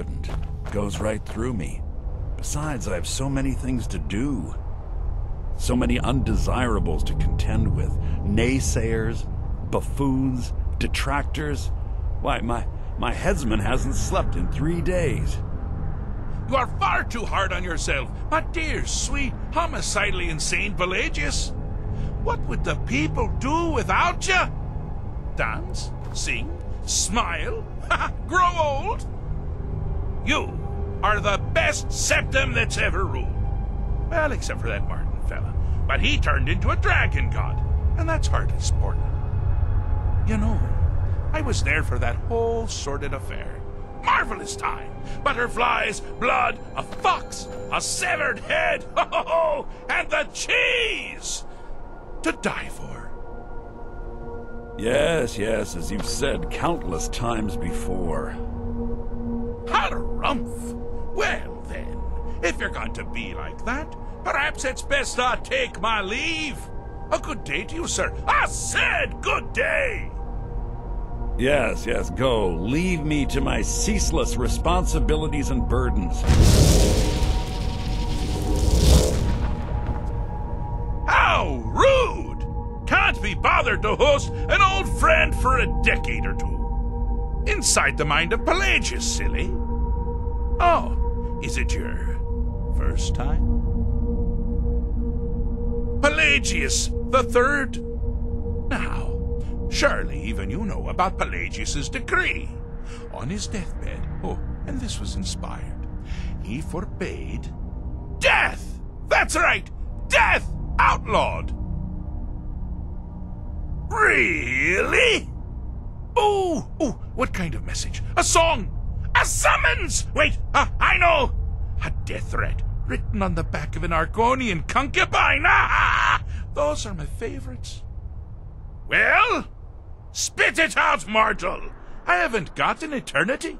couldn't. It goes right through me. Besides, I have so many things to do. So many undesirables to contend with. Naysayers, buffoons, detractors. Why, my headsman hasn't slept in 3 days. You are far too hard on yourself, my dear, sweet, homicidally insane Pelagius. What would the people do without you? Dance, sing, smile, grow old? You are the best septum that's ever ruled. Well, except for that Martin fella. But he turned into a dragon god, and that's hardly sporting. You know, I was there for that whole sordid affair. Marvelous time. Butterflies, blood, a fox, a severed head, and the cheese to die for. Yes, as you've said countless times before. Harumph! Well then, if you're going to be like that, perhaps it's best I take my leave. A good day to you, sir. I said good day! Yes, go. Leave me to my ceaseless responsibilities and burdens. How rude! Can't be bothered to host an old friend for a decade or two. Inside the mind of Pelagius, silly. Oh, is it your first time? Pelagius the Third? Now, surely even you know about Pelagius's decree. On his deathbed, and this was inspired, he forbade death! That's right! Death outlawed! Really? Oh, what kind of message? A song? A summons! Wait, I know! A death threat written on the back of an Argonian concubine! Those are my favorites. Well, spit it out, mortal! I haven't got an eternity.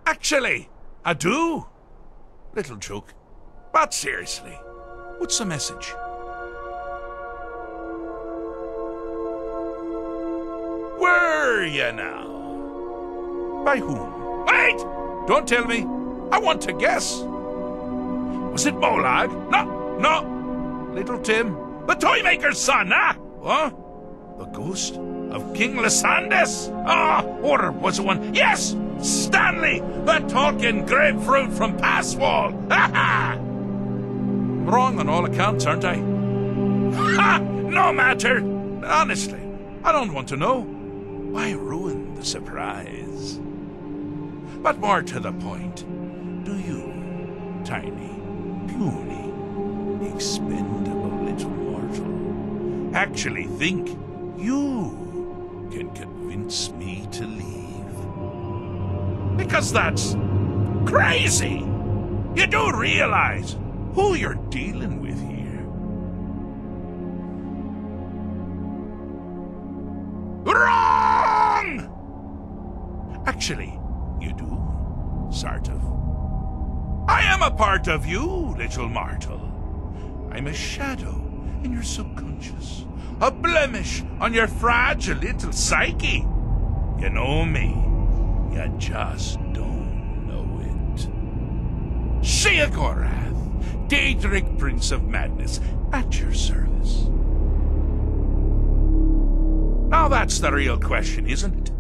Actually, I do. Little joke. But seriously, what's the message? Were you now? By whom? Wait! Don't tell me. I want to guess. Was it Molag? No. Little Tim. The Toymaker's son, Huh? The ghost of King Lysandas? Or was it one? Yes! Stanley, the talking grapefruit from Passwall! Wrong on all accounts, aren't I? No matter! Honestly, I don't want to know. Why ruin the surprise? But more to the point, do you, tiny, puny, expendable little mortal, actually think you can convince me to leave? Because that's crazy! You do realize who you're dealing with here. Wrong! Actually, you do, sort of. I am a part of you, little mortal. I'm a shadow in your subconscious, a blemish on your fragile little psyche. You know me. You just don't know it. Sheogorath, Daedric Prince of Madness, at your service. Now that's the real question, isn't it?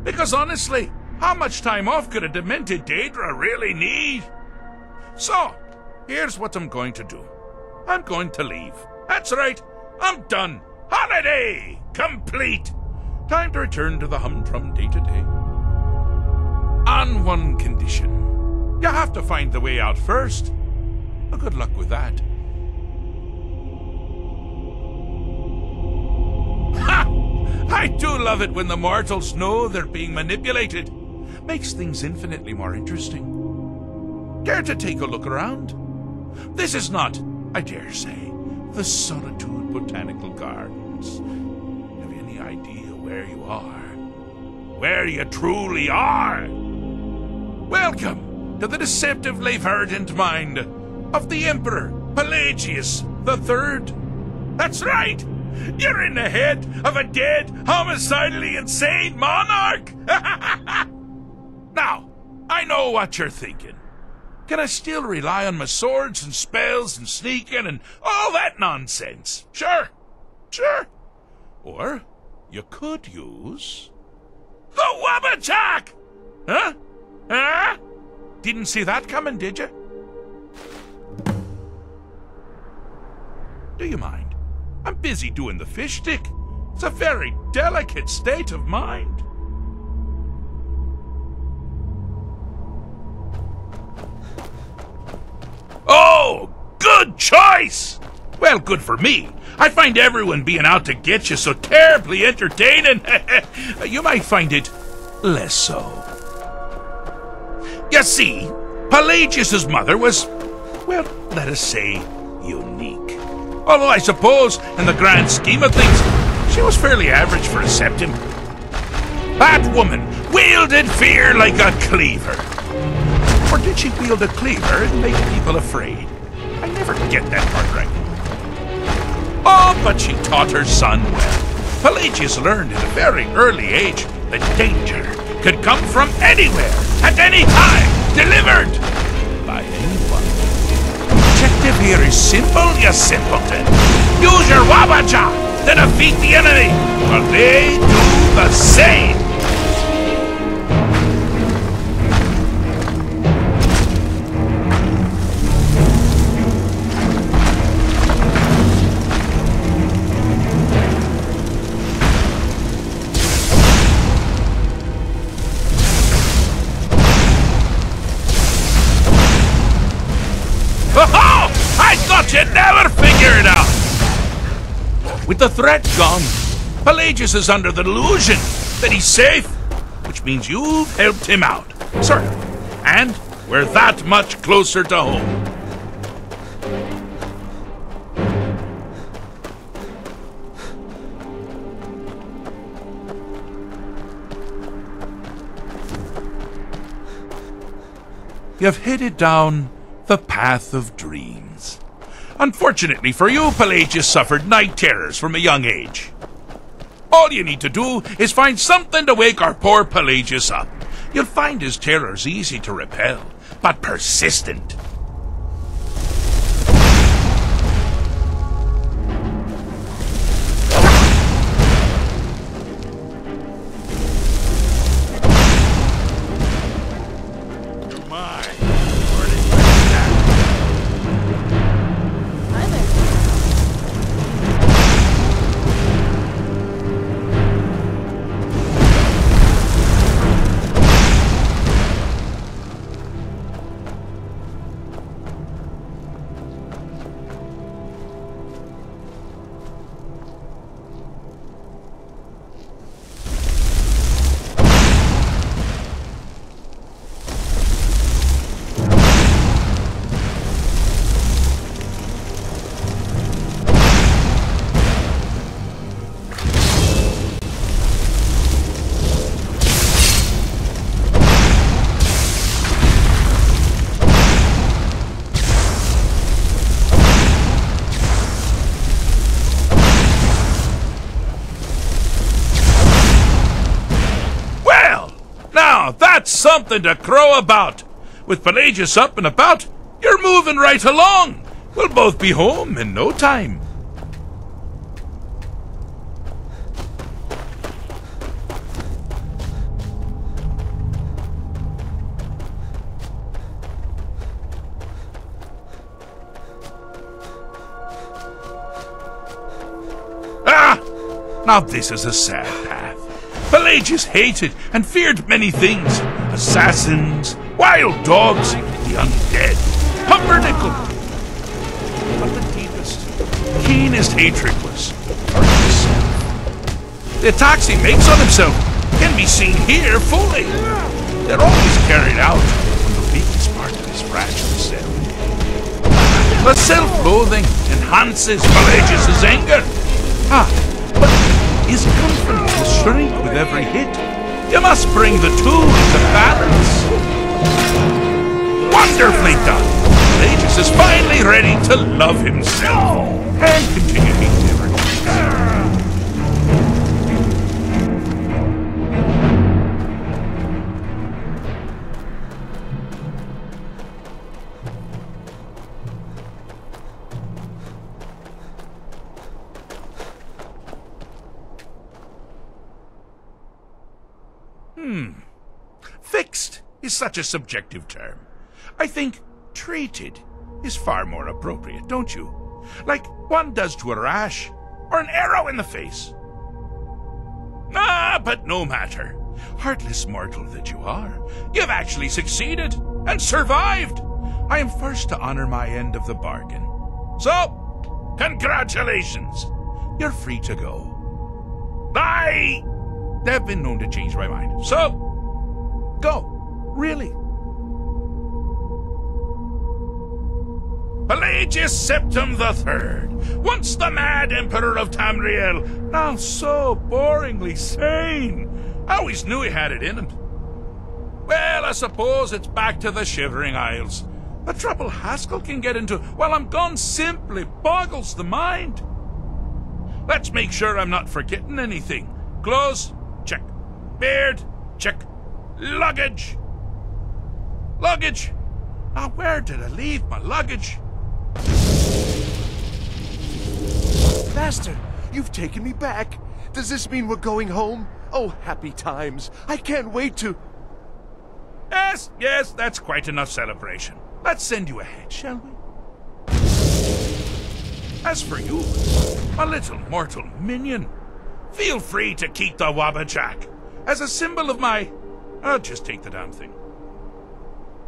Because honestly, how much time off could a demented Daedra really need? So, here's what I'm going to do. I'm going to leave. That's right, I'm done. Holiday complete. Time to return to the humdrum day-to-day. On one condition. You have to find the way out first. Well, good luck with that. Ha! I do love it when the mortals know they're being manipulated. Makes things infinitely more interesting. Care to take a look around? This is not, I dare say, the Solitude Botanical Gardens. Have you any idea where you are? Where you truly are? Welcome to the deceptively verdant mind of the Emperor Pelagius the Third. That's right! You're in the head of a dead, homicidally insane monarch! Now, I I know what you're thinking. Can I still rely on my swords and spells and sneaking and all that nonsense? Sure. Or you could use the Wabbajack! Huh? Didn't see that coming, did you? Do you mind? I'm busy doing the fish stick. It's a very delicate state of mind. Oh, good choice! Well, good for me. I find everyone being out to get you so terribly entertaining. You might find it less so. You see, Pelagius's mother was, well, let us say, unique. Although I suppose, in the grand scheme of things, she was fairly average for a septim. That woman wielded fear like a cleaver. Or did she wield a cleaver and make people afraid? I never get that part right. Oh, but she taught her son well. Pelagius learned at a very early age that danger could come from anywhere, at any time, delivered by anyone. Objective here is simple, you simpleton. Use your Wabbajack to defeat the enemy, or they do the same. You'd never figure it out! With the threat gone, Pelagius is under the delusion that he's safe, which means you've helped him out, sort of, and we're that much closer to home. You've headed down the path of dreams. Unfortunately for you, Pelagius suffered night terrors from a young age. All you need to do is find something to wake our poor Pelagius up. You'll find his terrors easy to repel, but persistent. That's something to crow about. With Pelagius up and about, you're moving right along. We'll both be home in no time. Now this is a sad path. Pelagius hated and feared many things. Assassins, wild dogs, the undead, pumpernickel. But the deepest, keenest hatred was for himself. The attacks he makes on himself can be seen here fully. They're always carried out on the weakest part of his fragile self. The self-loathing enhances Pelagius' anger. But his confidence will shrink with every hit. You must bring the two into balance. Wonderfully done! Pelagius is finally ready to love himself and continue hating everyone. is such a subjective term. I think treated is far more appropriate, don't you? Like one does to a rash or an arrow in the face. Ah, but no matter. Heartless mortal that you are, you've actually succeeded and survived. I am first to honor my end of the bargain. So, congratulations. You're free to go. They've been known to change my mind. So, go. Really. Pelagius Septim III, once the mad emperor of Tamriel, now so boringly sane. I always knew he had it in him. Well, I suppose it's back to the Shivering Isles. The trouble Haskell can get into while I'm gone simply boggles the mind. Let's make sure I'm not forgetting anything. Clothes, check. Beard, check. Luggage. Luggage. Now, where did I leave my luggage? Master, you've taken me back. Does this mean we're going home? Oh, happy times. I can't wait to... Yes, that's quite enough celebration. Let's send you ahead, shall we? As for you, a little mortal minion, feel free to keep the Wabbajack as a symbol of my... I'll just take the damn thing.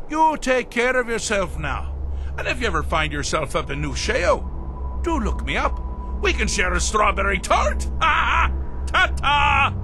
You take care of yourself now. And if you ever find yourself up in New Sheo, do look me up. We can share a strawberry tart. Ha ha! Ta-ta!